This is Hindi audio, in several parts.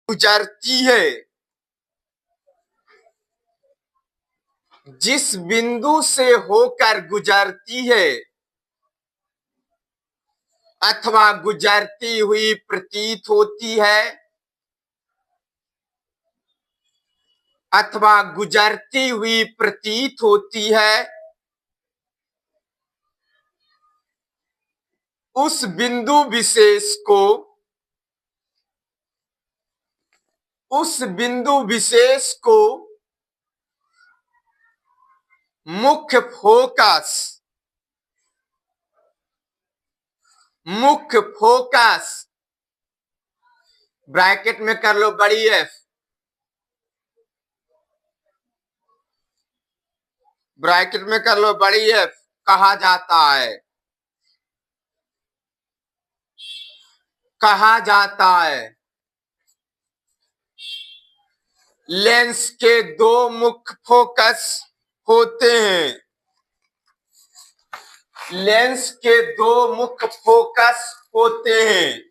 गुजरती है, जिस बिंदु से होकर गुजरती है अथवा गुजरती हुई प्रतीत होती है अथवा गुजरती हुई प्रतीत होती है, उस बिंदु विशेष को मुख्य फोकस ब्रैकेट में कर लो बड़ी एफ, ब्रैकेट में कर लो बड़ी एफ कहा जाता है। लेंस के दो मुख्य फोकस होते हैं, लेंस के दो मुख्य फोकस होते हैं।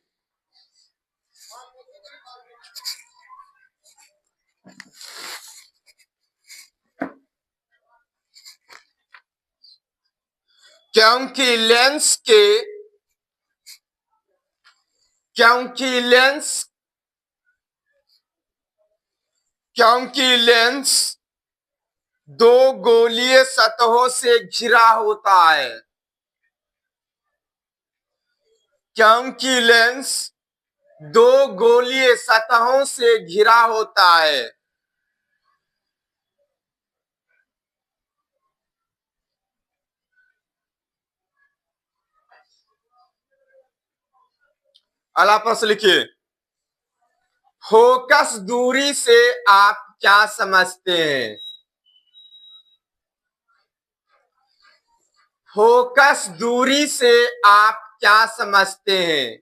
क्योंकि लेंस दो गोलीय सतहों से घिरा होता है, क्योंकि लेंस दो गोलीय सतहों से घिरा होता है। अगला प्रश्न लिखिए, फोकस दूरी से आप क्या समझते हैं? फोकस दूरी से आप क्या समझते हैं?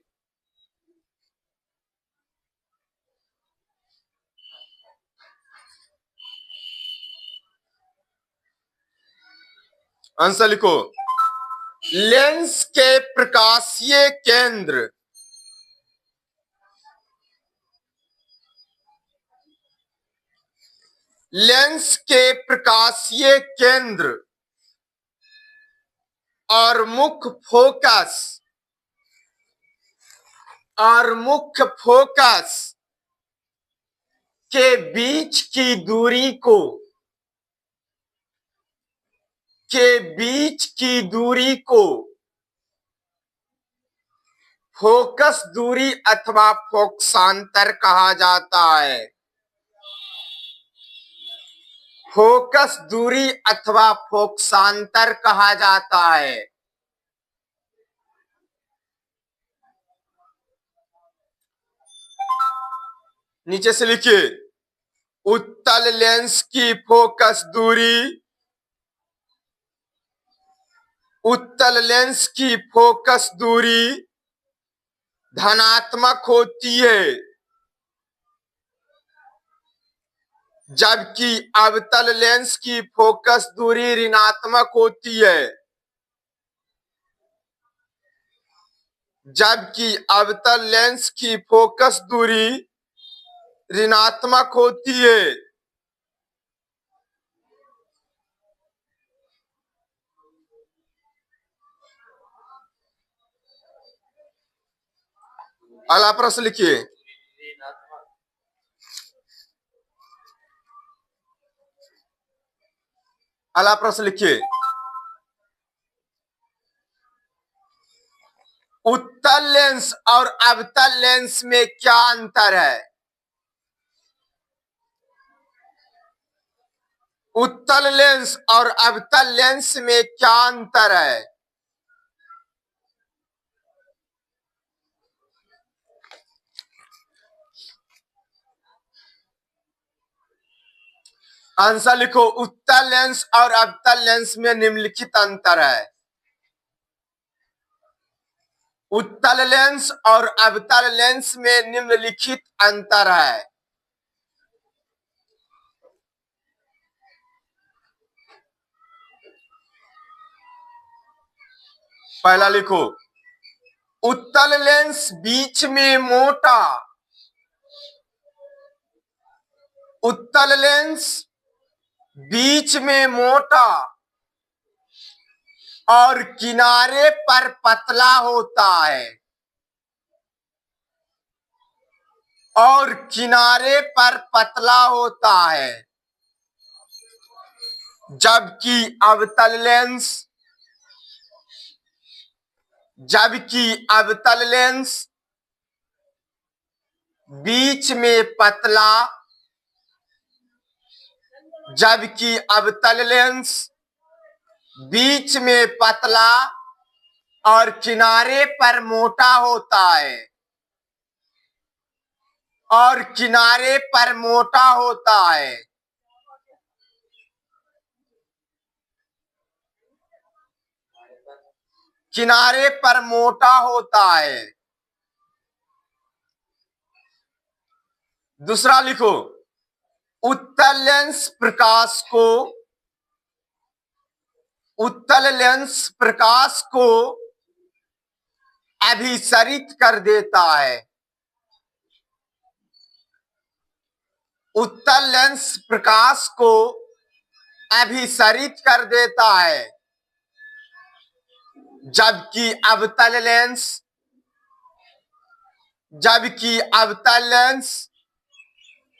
आंसर लिखो। लेंस के प्रकाशीय केंद्र लेंस के प्रकाशीय केंद्र और मुख्य फोकस के बीच की दूरी को फोकस दूरी अथवा फोकसांतर कहा जाता है। फोकस दूरी अथवा फोकसांतर कहा जाता है। नीचे से लिखिए, उत्तल लेंस की फोकस दूरी धनात्मक होती है, जबकि अवतल लेंस की फोकस दूरी ऋणात्मक होती है। जबकि अवतल लेंस की फोकस दूरी ऋणात्मक होती है। अगला प्रश्न लिखिए, उत्तल लेंस और अवतल लेंस में क्या अंतर है? उत्तल लेंस और अवतल लेंस में क्या अंतर है? आंसर लिखो। उत्तल लेंस और अवतल लेंस में निम्नलिखित अंतर है। उत्तल लेंस और अवतल लेंस में निम्नलिखित अंतर है। पहला लिखो, उत्तल लेंस बीच में मोटा उत्तल लेंस बीच में मोटा और किनारे पर पतला होता है, और किनारे पर पतला होता है, जबकि अवतल लेंस बीच में पतला, जबकि अवतल लेंस बीच में पतला और किनारे पर मोटा होता है, और किनारे पर मोटा होता है। किनारे पर मोटा होता है। दूसरा लिखो, उत्तल लेंस प्रकाश को अभिसरित कर देता है। उत्तल लेंस प्रकाश को अभिसरित कर देता है, जबकि अवतल लेंस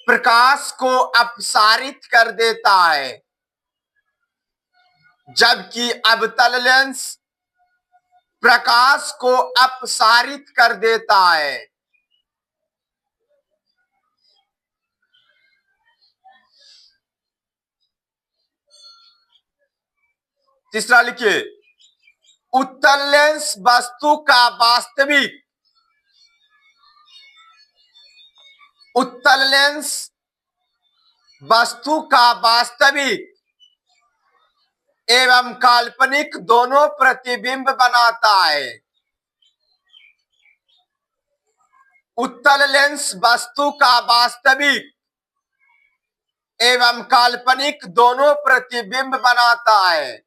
प्रकाश को अपसारित कर देता है। जबकि अवतल लेंस प्रकाश को अपसारित कर देता है। तीसरा लिखिए, उत्तल लेंस वस्तु का वास्तविक एवं काल्पनिक दोनों प्रतिबिंब बनाता है। उत्तल लेंस वस्तु का वास्तविक एवं काल्पनिक दोनों प्रतिबिंब बनाता है,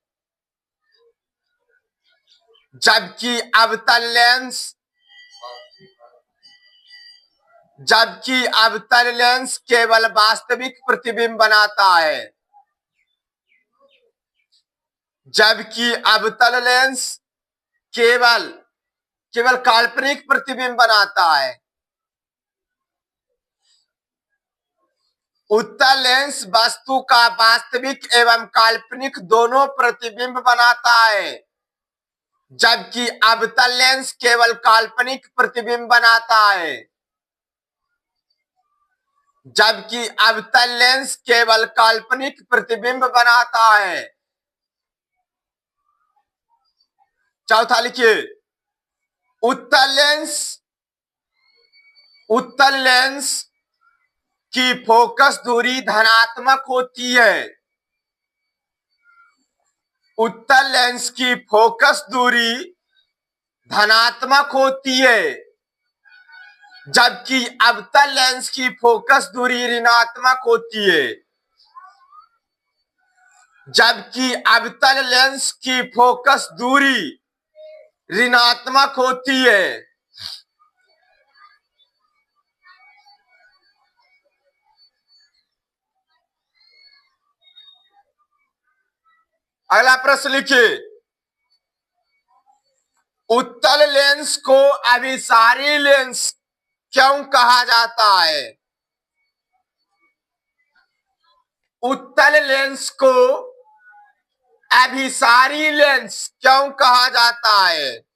जबकि अवतल लेंस केवल वास्तविक प्रतिबिंब बनाता है। जबकि अवतल लेंस केवल काल्पनिक प्रतिबिंब बनाता है। उत्तल लेंस वस्तु का वास्तविक एवं काल्पनिक दोनों प्रतिबिंब बनाता है, जबकि अवतल लेंस केवल काल्पनिक प्रतिबिंब बनाता है। जबकि अवतल लेंस केवल काल्पनिक प्रतिबिंब बनाता है। चौथा लिखिए, उत्तल लेंस की फोकस दूरी धनात्मक होती है। उत्तल लेंस की फोकस दूरी धनात्मक होती है, जबकि अवतल लेंस की फोकस दूरी ऋणात्मक होती है। जबकि अवतल लेंस की फोकस दूरी ऋणात्मक होती है। अगला प्रश्न लिखिए, उत्तल लेंस को अभिसारी लेंस क्यों कहा जाता है? उत्तल लेंस को अभिसारी लेंस क्यों कहा जाता है?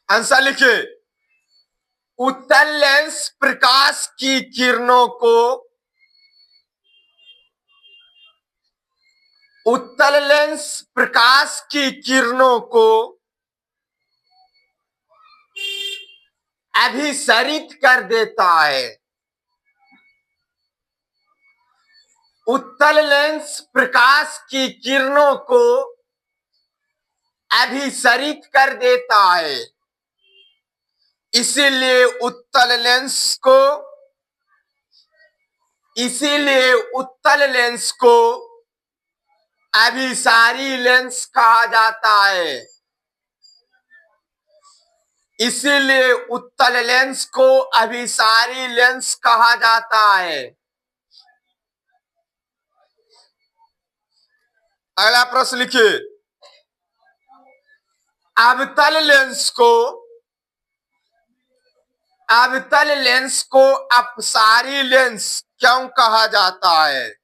आंसर लिखिए, उत्तल लेंस प्रकाश की किरणों को अभिसरित कर देता है। उत्तल लेंस प्रकाश की किरणों को अभिसरित कर देता है। इसीलिए उत्तल लेंस को अभिसारी लेंस कहा जाता है। इसीलिए उत्तल लेंस को अभिसारी लेंस कहा जाता है। अगला प्रश्न लिखिए, अवतल लेंस को अपसारी लेंस क्यों कहा जाता है?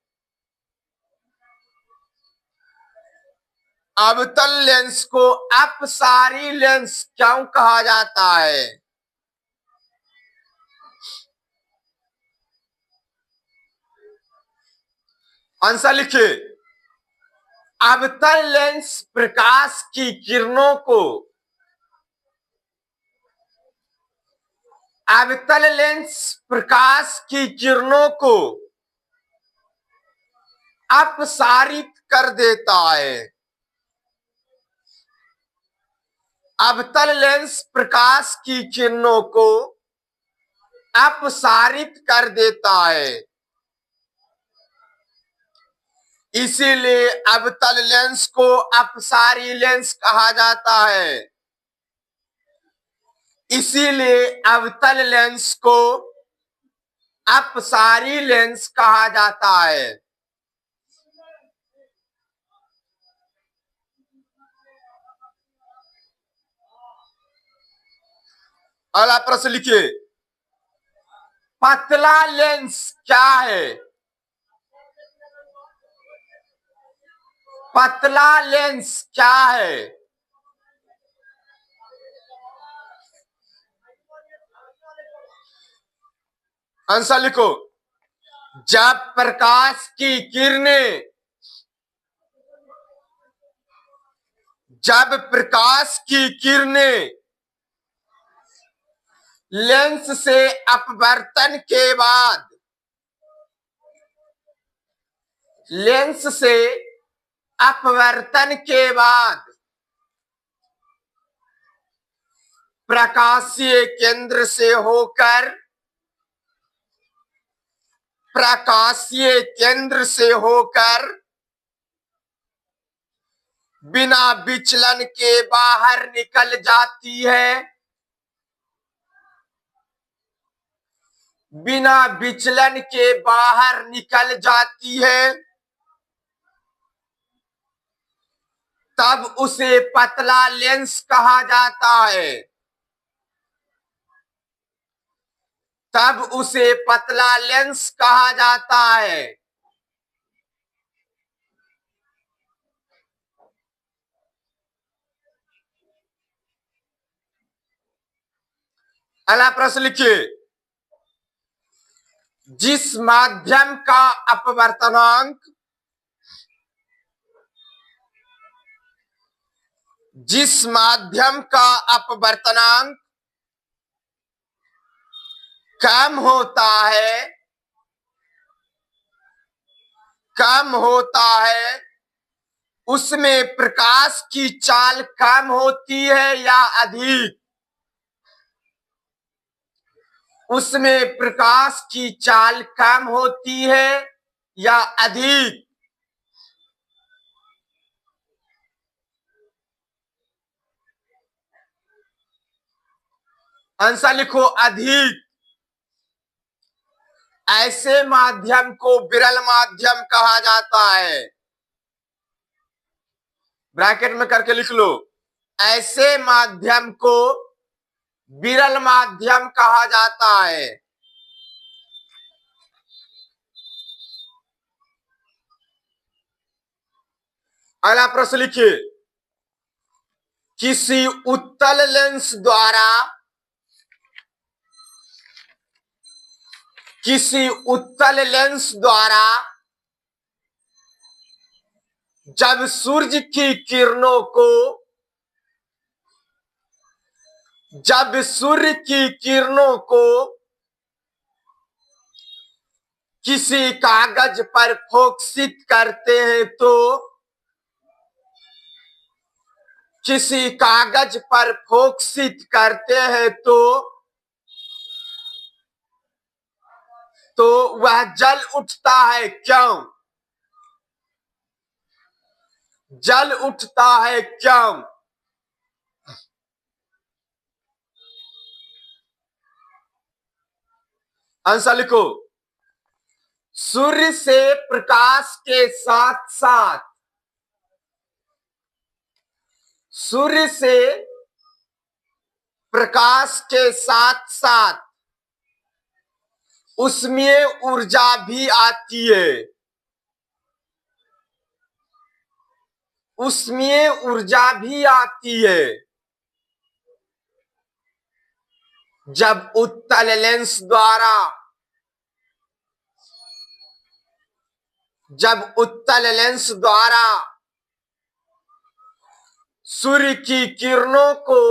अवतल लेंस को अपसारी लेंस क्यों कहा जाता है? आंसर लिखिए, अवतल लेंस प्रकाश की किरणों को अपसारित कर देता है। अवतल लेंस प्रकाश की किरणों को अपसारित कर देता है। इसीलिए अवतल लेंस को अपसारी लेंस कहा जाता है। इसीलिए अवतल लेंस को अपसारी लेंस कहा जाता है। अगला प्रश्न लिखिए, पतला लेंस क्या है? पतला लेंस क्या है? आंसर लिखो, जब प्रकाश की किरणें लेंस से अपवर्तन के बाद प्रकाशीय केंद्र से होकर बिना विचलन के बाहर निकल जाती है। बिना विचलन के बाहर निकल जाती है, तब उसे पतला लेंस कहा जाता है। तब उसे पतला लेंस कहा जाता है। अगला प्रश्न लिखिए, जिस माध्यम का अपवर्तनांक कम होता है उसमें प्रकाश की चाल कम होती है या अधिक? उसमें प्रकाश की चाल कम होती है या अधिक? आंसर लिखो, अधिक। ऐसे माध्यम को विरल माध्यम कहा जाता है। ब्रैकेट में करके लिख लो, ऐसे माध्यम को विरल माध्यम कहा जाता है। अगला प्रश्न लिखिए, किसी उत्तल लेंस द्वारा जब सूर्य की किरणों को किसी कागज पर फोकसित करते हैं तो वह जल उठता है, क्यों? जल उठता है क्यों? आंसर लिखो। सूर्य से प्रकाश के साथ साथ, सूर्य से प्रकाश के साथ साथ उसमें ऊर्जा भी आती है, उसमें ऊर्जा भी आती है। जब उत्तल लेंस द्वारा, जब उत्तल लेंस द्वारा सूर्य की किरणों को,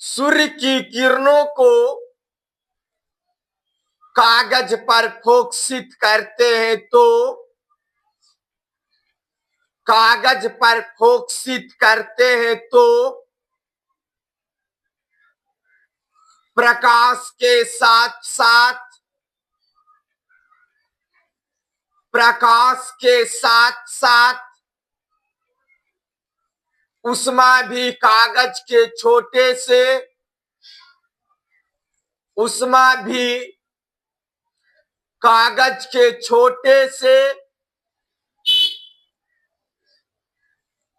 सूर्य की किरणों को कागज पर फोकसित करते हैं तो, कागज पर फोकसित करते हैं तो प्रकाश के साथ साथ, प्रकाश के साथ साथ ऊष्मा भी कागज के छोटे से, ऊष्मा भी कागज के छोटे से,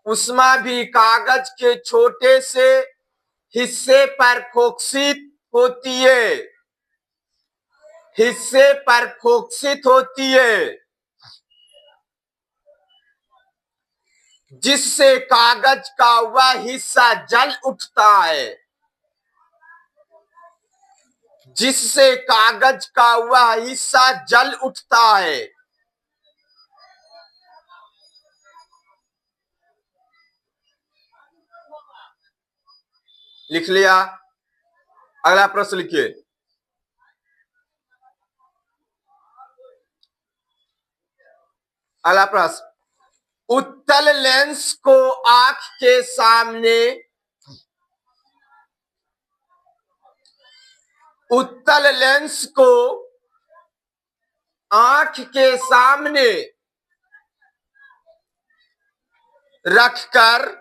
ऊष्मा भी कागज के छोटे से हिस्से पर फोकसित होती है, हिस्से पर फोकसित होती है, जिससे कागज का वह हिस्सा जल उठता है, जिससे कागज का वह हिस्सा जल उठता है। लिख लिया? अगला प्रश्न लिखिए। अगला प्रश्न, उत्तल लेंस को आंख के सामने, उत्तल लेंस को आंख के सामने रखकर,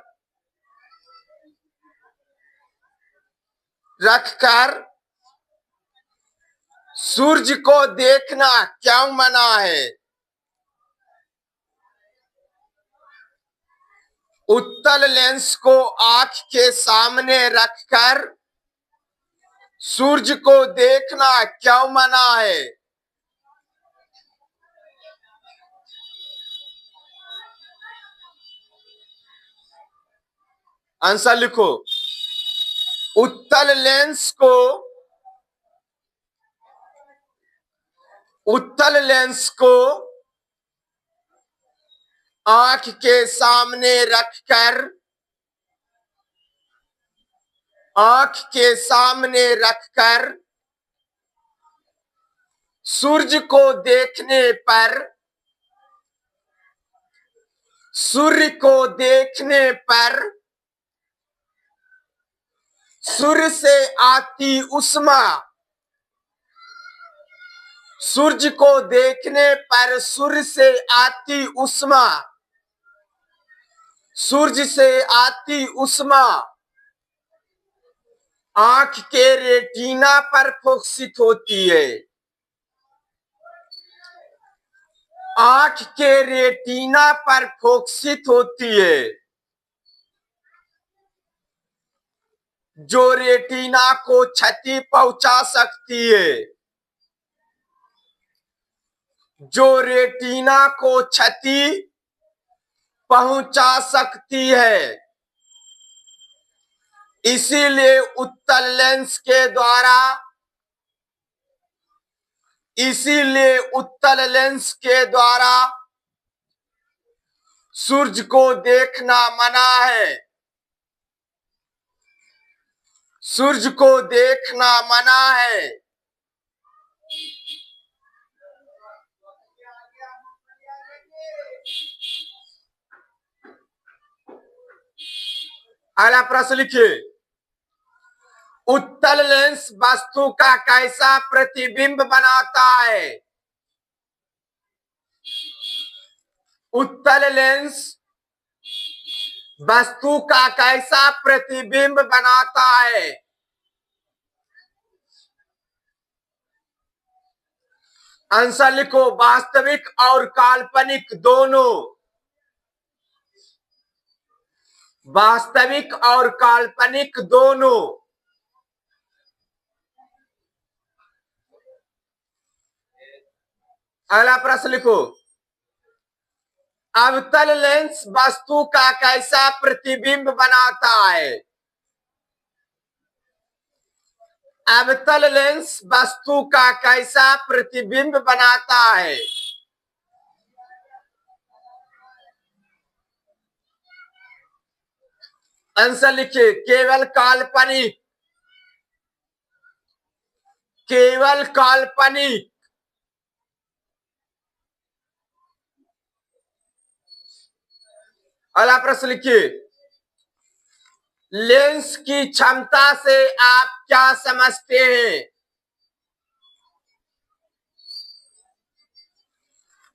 रखकर सूर्य को देखना क्यों मना है? उत्तल लेंस को आंख के सामने रखकर सूर्य को देखना क्यों मना है? आंसर लिखो। उत्तल लेंस को, उत्तल लेंस को आंख के सामने रखकर, आंख के सामने रखकर सूर्य को देखने पर, सूर्य को देखने पर सूर्य से आती ऊष्मा, सूर्य को देखने पर सूर्य से आती ऊष्मा, सूर्य से आती ऊष्मा आंख के रेटिना पर फोकसित होती है, आंख के रेटिना पर फोकसित होती है, जो रेटिना को क्षति पहुंचा सकती है, जो रेटिना को क्षति पहुंचा सकती है। इसीलिए उत्तल लेंस के द्वारा, इसीलिए उत्तल लेंस के द्वारा सूर्य को देखना मना है, सूर्य को देखना मना है। अगला प्रश्न लिखिए। उत्तल लेंस वस्तु का कैसा प्रतिबिंब बनाता है? उत्तल लेंस वस्तु का कैसा प्रतिबिंब बनाता है? आंसर लिखो। वास्तविक और काल्पनिक दोनों। वास्तविक और काल्पनिक दोनों। अगला प्रश्न लिखो। अवतल लेंस वस्तु का कैसा प्रतिबिंब बनाता है? अवतल लेंस वस्तु का कैसा प्रतिबिंब बनाता है? आंसर लिखिए। केवल काल्पनिक। केवल काल्पनिक। अगला प्रश्न लिखिए। लेंस की क्षमता से आप क्या समझते हैं?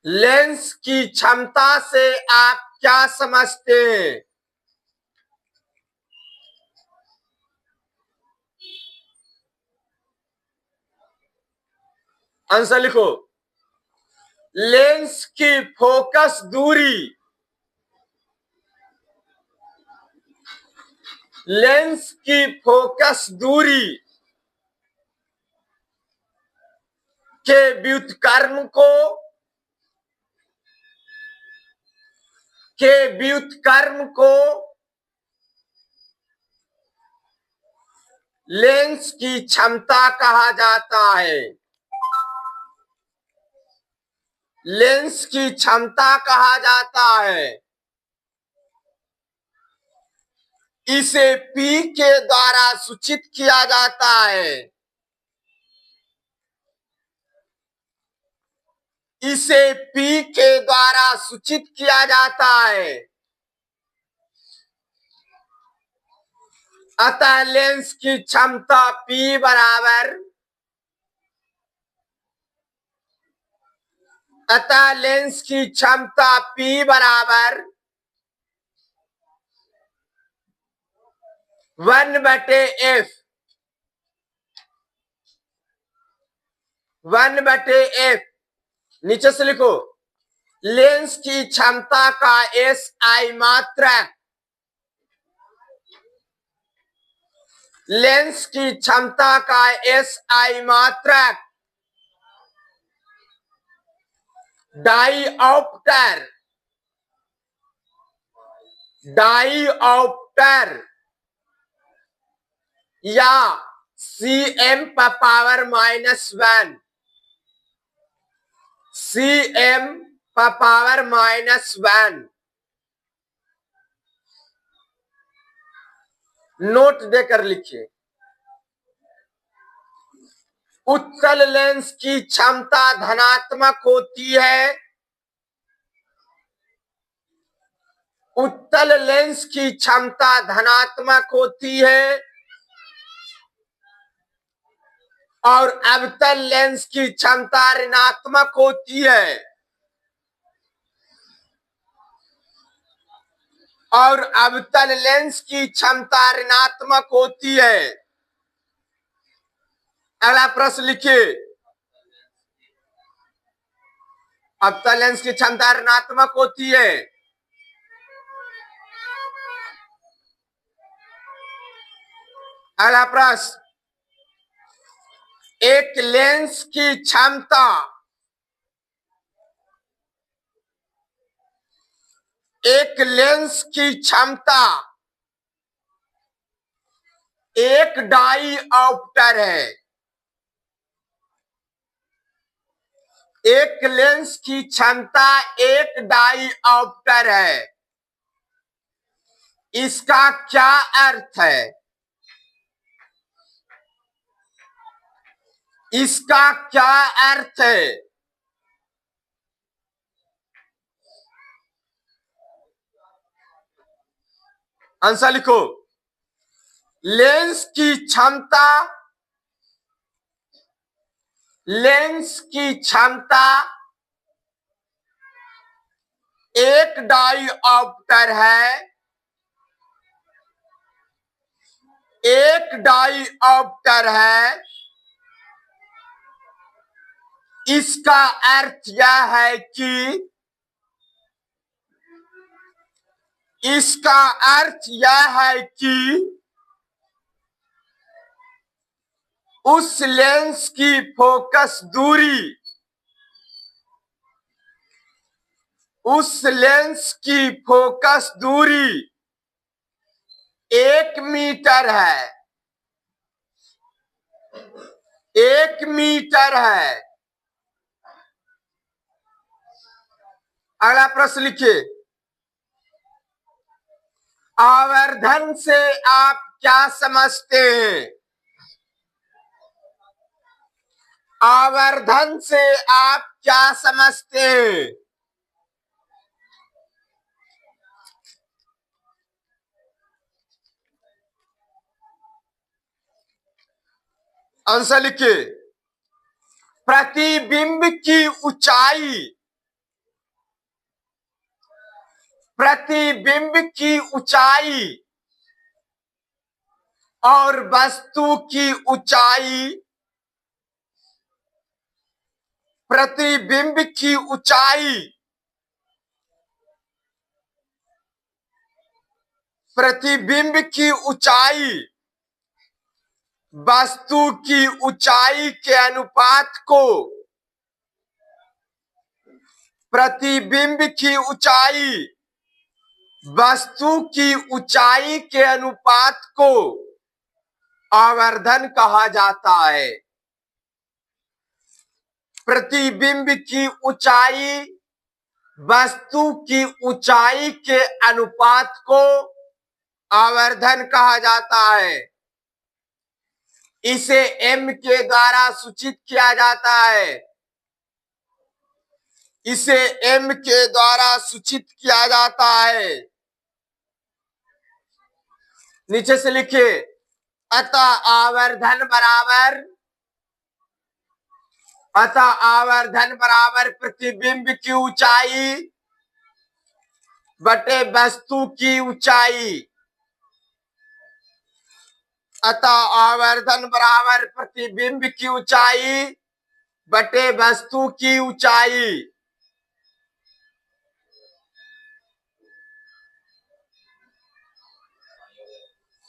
लेंस की क्षमता से आप क्या समझते हैं? आंसर लिखो। लेंस की फोकस दूरी। लेंस की फोकस दूरी के व्युत्क्रम को लेंस की क्षमता कहा जाता है। लेंस की क्षमता कहा जाता है। इसे P के द्वारा सूचित किया जाता है। इसे P के द्वारा सूचित किया जाता है। अतः लेंस की क्षमता P बराबर अतः लेंस की क्षमता P बराबर 1/f 1/f। नीचे से लिखो। लेंस की क्षमता का SI मात्रक। लेंस की क्षमता का SI मात्रक डाईऑप्टर या cm power -1 cm power -1 note देकर लिखिए। उत्तल लेंस की क्षमता धनात्मक होती है। उत्तल लेंस की क्षमता धनात्मक होती है और अवतल लेंस की क्षमता ऋणात्मक होती है। और अवतल लेंस की क्षमता ऋणात्मक होती है। अगला प्रश्न लिखिए। अवतल लेंस की क्षमता ऋणात्मक होती है। अगला प्रश्न। एक लेंस की क्षमता एक लेंस की क्षमता एक डाईऑप्टर है। एक लेंस की क्षमता एक डाईऑप्टर है। इसका क्या अर्थ है? इसका क्या अर्थ है? आंसर लिखो। लेंस की क्षमता एक डाईऑप्टर है, एक डाईऑप्टर है। इसका अर्थ यह है कि इसका अर्थ यह है कि उस लेंस की फोकस दूरी, उस लेंस की फोकस दूरी 1 मीटर है, 1 मीटर है। अगला प्रश्न लिखिए, आवर्धन से आप क्या समझते हैं? आवर्धन से आप क्या समझते हैं? आंसर लिखिए, प्रतिबिंब की ऊंचाई, प्रतिबिंब की ऊंचाई और वस्तु की ऊंचाई, प्रतिबिंब की ऊंचाई, प्रतिबिंब की ऊंचाई वस्तु की ऊंचाई के अनुपात को, प्रतिबिंब की ऊंचाई वस्तु की ऊंचाई के अनुपात को आवर्धन कहा जाता है। प्रतिबिंब की ऊंचाई वस्तु की ऊंचाई के अनुपात को आवर्धन कहा जाता है। इसे m के द्वारा सूचित किया जाता है, इसे m के द्वारा सूचित किया जाता है। नीचे से लिखिए, अतः आवर्धन बराबर प्रतिबिंब की ऊंचाई बटे वस्तु की ऊंचाई। अतः आवर्धन बराबर प्रतिबिंब की ऊंचाई बटे वस्तु की ऊंचाई।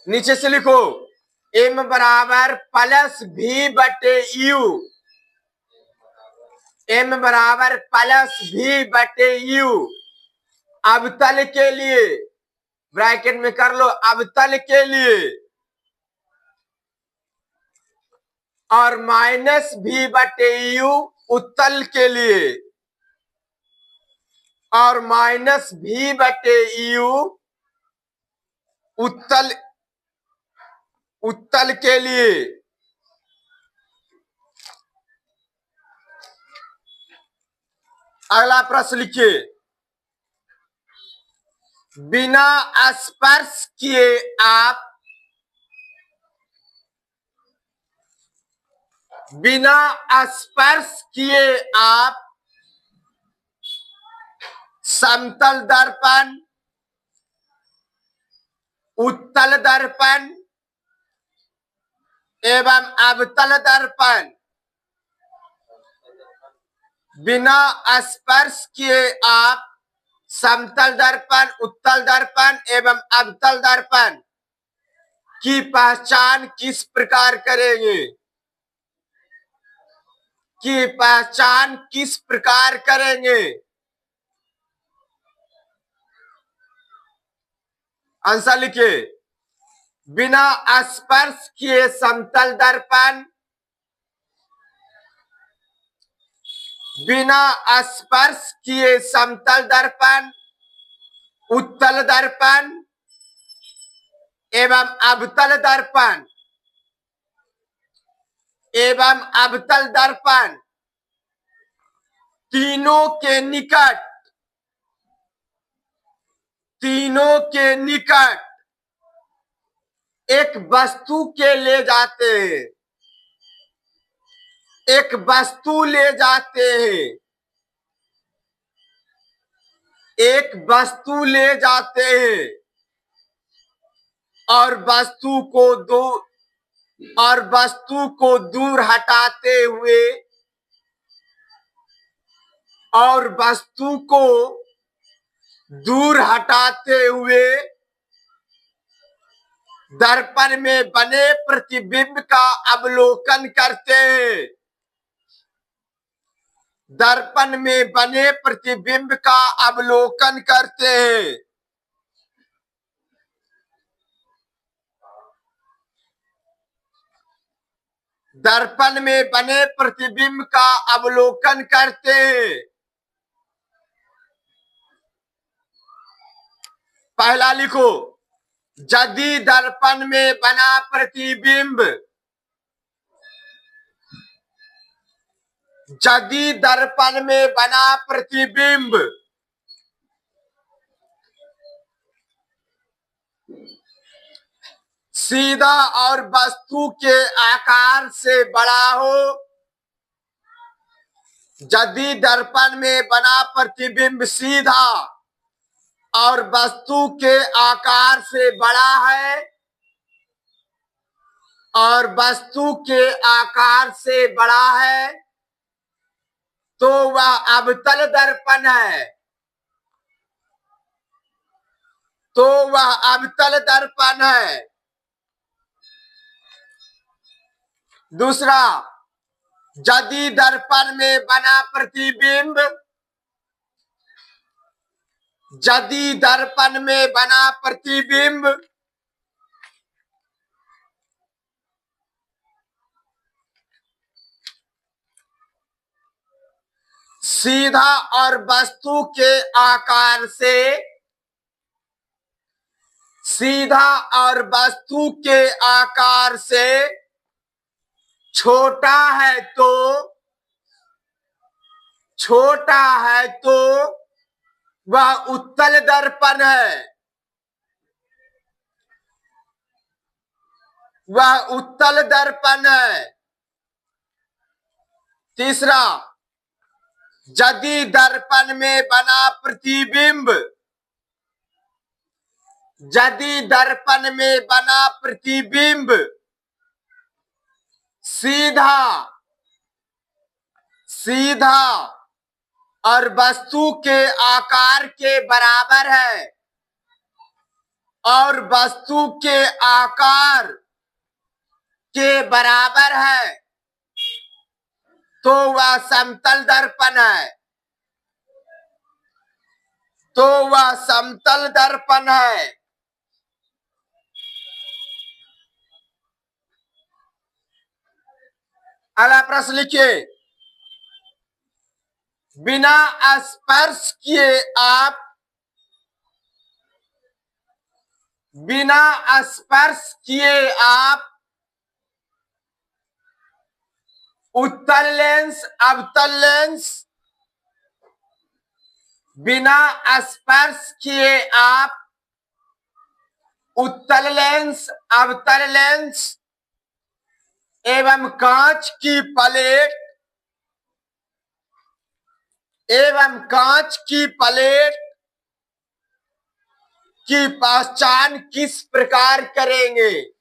नीचे से लिखो, m बराबर प्लस v बटे u, m बराबर प्लस v बटे u अवतल के लिए, ब्रैकेट में कर लो, अवतल के लिए, और माइनस v बटे u उत्तल के लिए, और माइनस v बटे u उत्तल के लिए। अगला प्रश्न लिखिए, बिना स्पर्श किए आप, बिना स्पर्श किए आप समतल दर्पण, उत्तल दर्पण एवं अवतल दर्पण, बिना स्पर्श किए आप समतल दर्पण, उत्तल दर्पण एवं अवतल दर्पण की पहचान किस प्रकार करेंगे? की पहचान किस प्रकार करेंगे? आंसर लिखिए, बिना स्पर्श किए समतल दर्पण, बिना स्पर्श किए समतल दर्पण, उत्तल दर्पण एवं अवतल दर्पण, एवं अवतल दर्पण तीनों के निकट, तीनों के निकट एक वस्तु के ले जाते हैं, एक वस्तु ले जाते हैं, एक वस्तु ले जाते हैं और वस्तु को दूर हटाते हुए और वस्तु को दूर हटाते हुए दर्पण में बने प्रतिबिंब का अवलोकन करते हैं। दर्पण में बने प्रतिबिंब का अवलोकन करते हैं। दर्पण में बने प्रतिबिंब का अवलोकन करते हैं। पहला लिखो, यदि दर्पण में बना प्रतिबिंब, यदि दर्पण में बना प्रतिबिंब सीधा और वस्तु के आकार से बड़ा हो, यदि दर्पण में बना प्रतिबिंब सीधा और वस्तु के आकार से बड़ा है और वस्तु के आकार से बड़ा है तो वह अवतल दर्पण है। तो वह अवतल दर्पण है। दूसरा, यदि दर्पण में बना प्रतिबिंब, यदि दर्पण में बना प्रतिबिंब सीधा और वस्तु के आकार से, सीधा और वस्तु के आकार से छोटा है तो वह उत्तल दर्पण है। वह उत्तल दर्पण है। तीसरा, यदि दर्पण में बना प्रतिबिंब, यदि दर्पण में बना प्रतिबिंब सीधा और वस्तु के आकार के बराबर है और वस्तु के आकार के बराबर है तो वह समतल दर्पण है। तो वह समतल दर्पण है। अगला प्रश्न लिखिए, बिना स्पर्श किए आप उत्तल लेंस अवतल लेंस, बिना स्पर्श किए आप उत्तल लेंस अवतल लेंस एवं कांच की प्लेट की पहचान किस प्रकार करेंगे?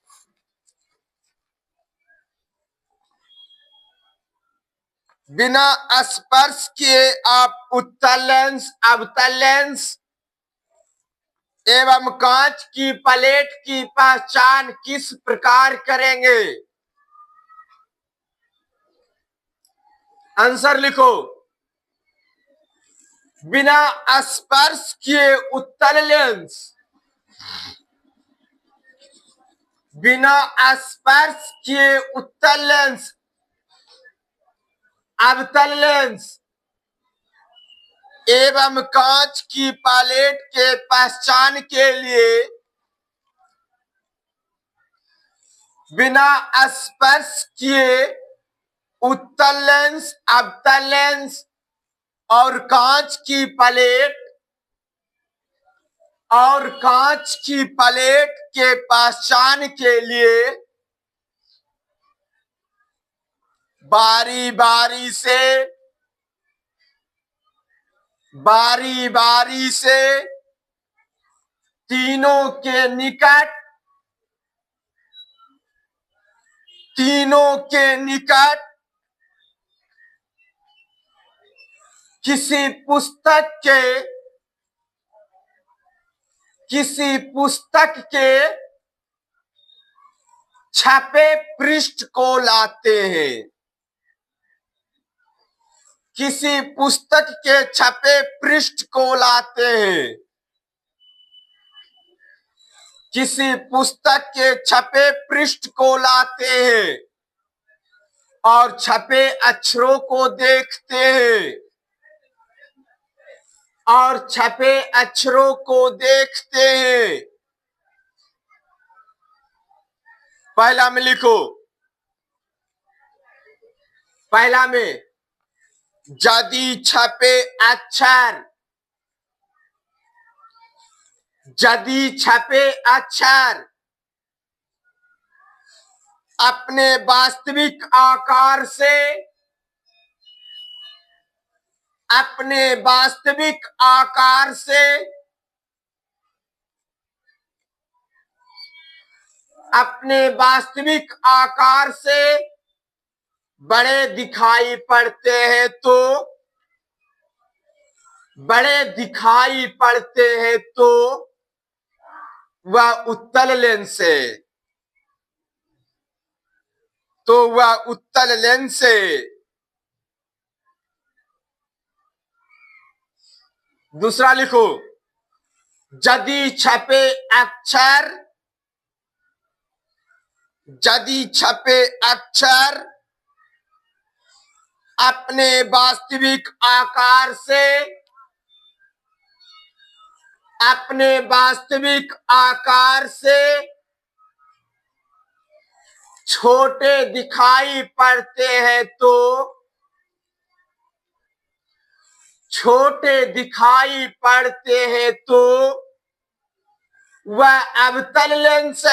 बिना स्पर्श किए आप उत्तल लेंस अवतल लेंस एवं कांच की प्लेट की पहचान किस प्रकार करेंगे? आंसर लिखो, बिना स्पर्श किए उत्तल लेंस, बिना स्पर्श किए उत्तल लेंस अवतल लेंस एवं कांच की प्लेट के पहचान के लिए बिना स्पर्श किए उत्तल लेंस अवतल लेंस और कांच की प्लेट के पहचान के लिए बारी बारी से बारी बारी से तीनों के निकट किसी पुस्तक के छपे पृष्ठ को लाते हैं। किसी पुस्तक के छपे पृष्ठ को लाते हैं। किसी पुस्तक के छपे पृष्ठ को लाते हैं और छपे अक्षरों को देखते हैं। और छपे अक्षरों को देखते हैं। पहला में लिखो। पहला में यदि छपे अक्षर अपने वास्तविक आकार से बड़े दिखाई पड़ते हैं तो वह उत्तल लेंस है। दूसरा लिखो। यदि छपे अक्षर अपने वास्तविक आकार से छोटे दिखाई पड़ते हैं तो वह अवतल लेंस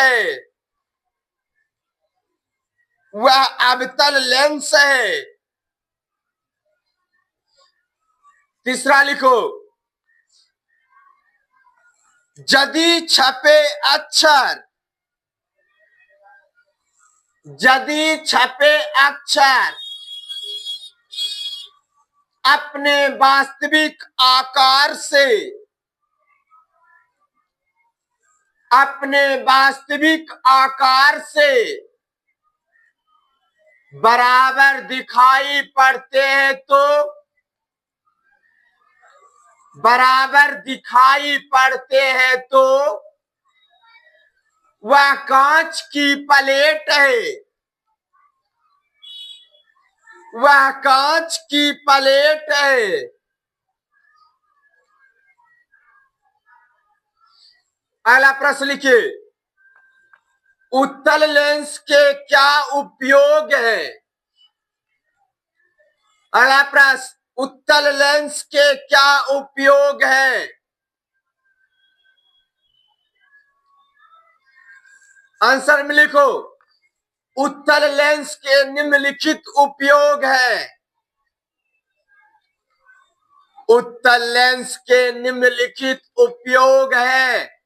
है। तीसरा लिखो। यदि छपे अक्षर अपने वास्तविक आकार से बराबर दिखाई पड़ते हैं तो वह कांच की प्लेट है। पहला प्रश्न लिखिए। उत्तल लेंस के क्या उपयोग है? अगला प्रश्न। उत्तल लेंस के क्या उपयोग है? आंसर में लिखो। उत्तल लेंस के निम्नलिखित उपयोग है। उत्तल लेंस के निम्नलिखित उपयोग है।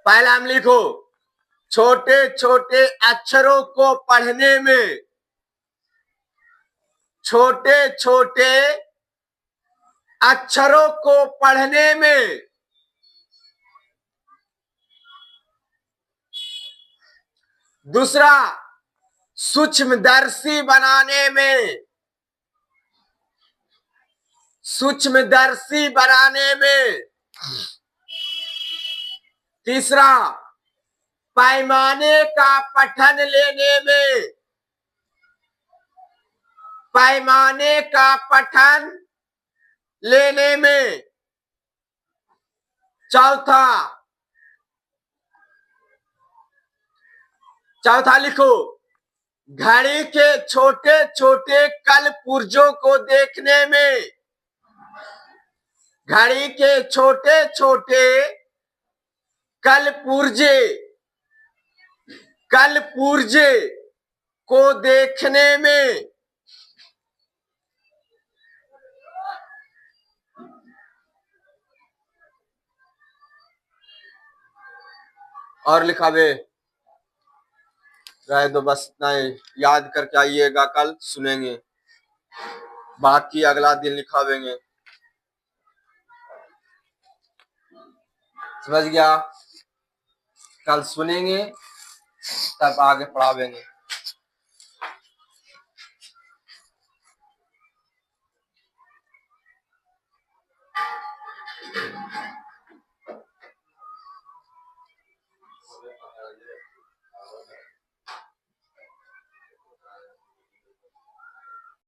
पहला में लिखो। छोटे छोटे अक्षरों को पढ़ने में दूसरा, सूक्ष्मदर्शी बनाने में तीसरा, पैमाने का पठन लेने में चौथा लिखो। घड़ी के छोटे छोटे कल पुर्जों को देखने में कल पुर्जे को देखने में और लिखा बे रहे दो, बस इतना ही याद करके आइएगा, कल सुनेंगे, बाकी अगला दिन लिखावेंगे। समझ गया? कल सुनेंगे तब आगे पढ़ावेंगे।